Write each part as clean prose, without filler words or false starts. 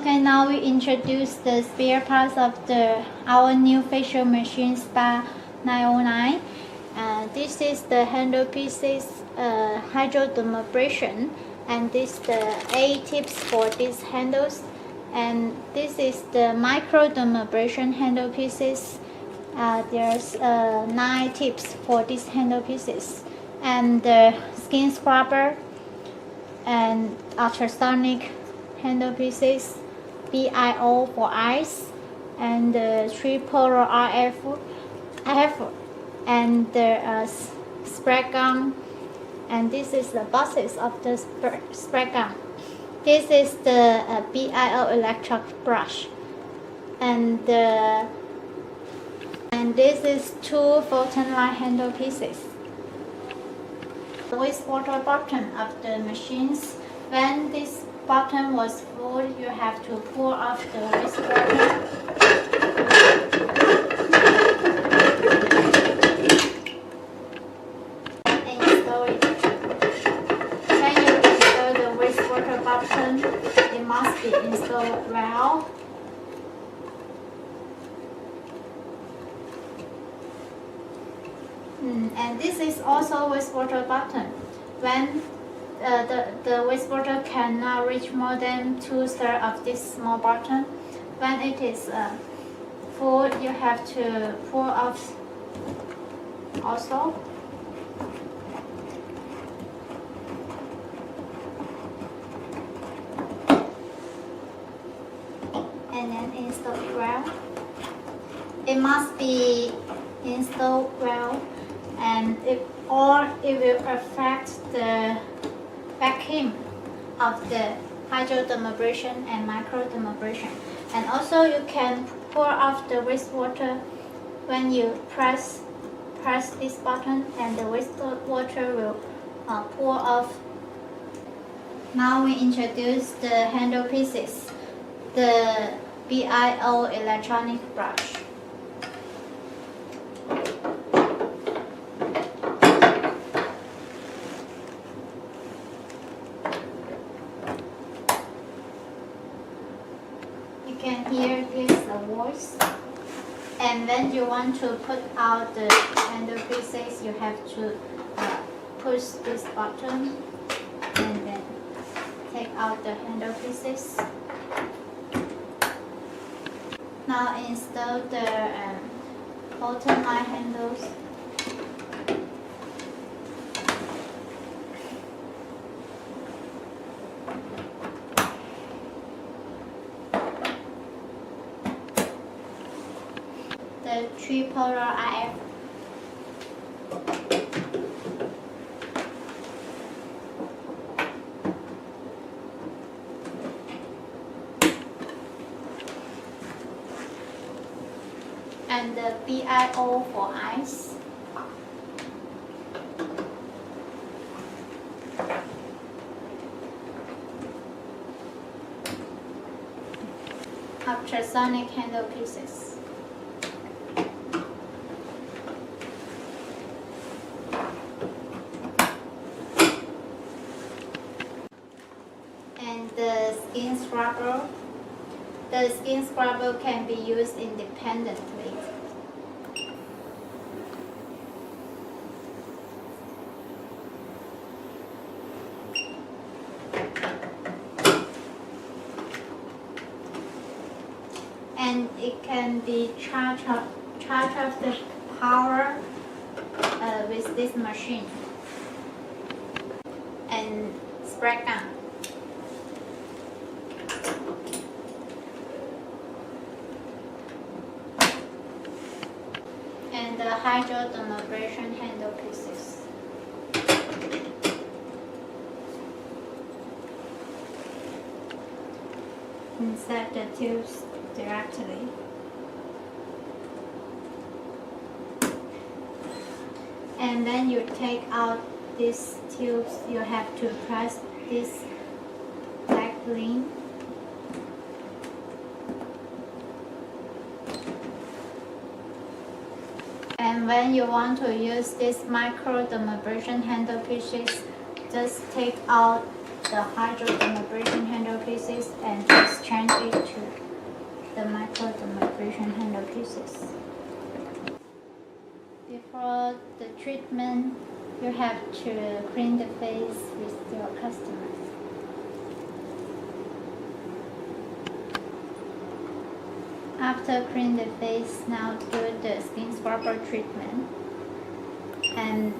Okay, now we introduce the spare parts of our new facial machine Spa 909. This is the handle pieces hydrodermabrasion, and this the A tips for these handles, and this is the microdermabrasion handle pieces. There's 9 tips for these handle pieces, and the skin scrubber and ultrasonic handle pieces, BIO for eyes, and the tripolar RF, and the spray gun, and this is the boxes of the spray gun. This is the BIO electric brush, and this is 2 photon light handle pieces. The wastewater button of the machines. When this button was full, you have to pour off the wastewater. And install it. When you install the wastewater button, it must be installed well. And this is also wastewater button. When the wastewater cannot reach more than 2/3 of this small button. When it is full, you have to pour off also. And then install it well. It must be installed well, and it will affect the vacuum of the hydrodermabrasion and microdermabrasion. And also you can pour off the wastewater when you press this button, and the wastewater will pour off. Now we introduce the handle pieces, the BIO electronic brush. You can hear this voice, and when you want to put out the handle pieces, you have to push this button and then take out the handle pieces. Now install the photon eye handles. The tripolar RF. And the BIO for eyes. Ultrasonic handle pieces. And the skin scrubber. The skin scrubber can be used independently. And it can be charged off the power with this machine. And spray gun. And the hydrodermabrasion handle pieces. Insert the tubes directly. And then you take out these tubes, you have to press this black ring. And when you want to use this microdermabrasion handle pieces, just take out the hydrodermabrasion handle pieces and exchange it to the microdermabrasion handle pieces. Before the treatment, you have to clean the face with your customer. After clean the face, now do the skin scrubber treatment. And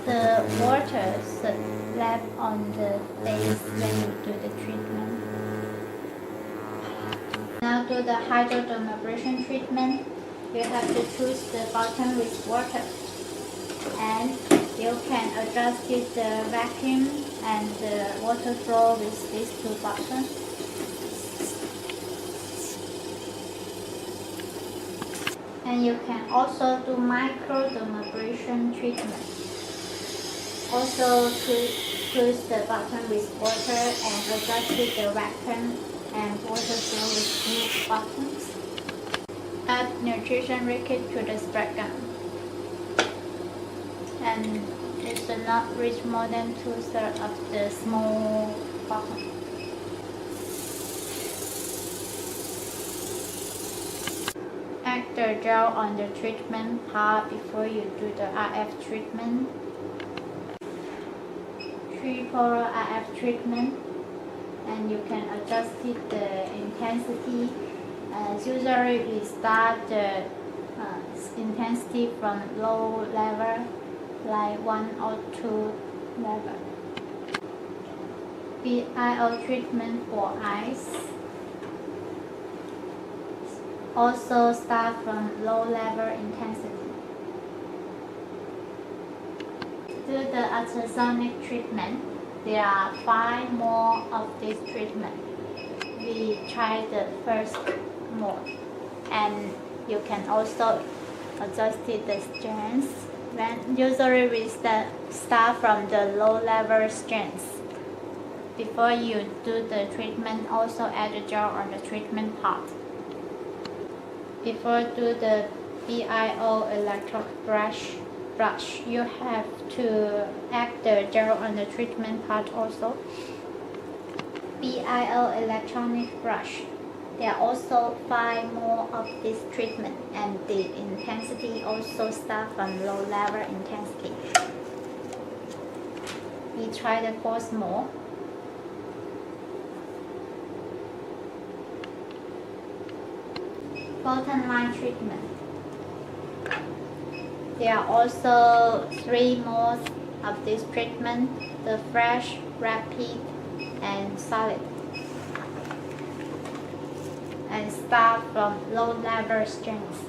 the water should lap on the face when you do the treatment. Now do the hydrodermabrasion treatment. You have to choose the button with water, and you can adjust the vacuum and the water flow with these two buttons. And you can also do microdermabrasion treatment. Also choose the button with water and adjust the vacuum and water flow with two buttons. Add nutrition liquid to the spread gun. And it should not reach more than 2/3 of the small bottle. Add the gel on the treatment part before you do the RF treatment. Tripolar RF treatment, and you can adjust the intensity. Usually we start the intensity from low level, like 1 or 2 level. BIO treatment for eyes. Also start from low level intensity. Do the ultrasonic treatment. There are 5 more of this treatment. We try the first mode, and you can also adjust the strength. Usually we start from the low level strength. Before you do the treatment, also add the gel on the treatment part. Before do the BIO electric brush, you have to add the gel on the treatment part also. BIO electronic brush. There are also 5 more of this treatment, and the intensity also start from low level intensity. We try the 4th mode. Bottom line treatment. There are also 3 modes of this treatment: the fresh, rapid, and solid. And start from low level strength.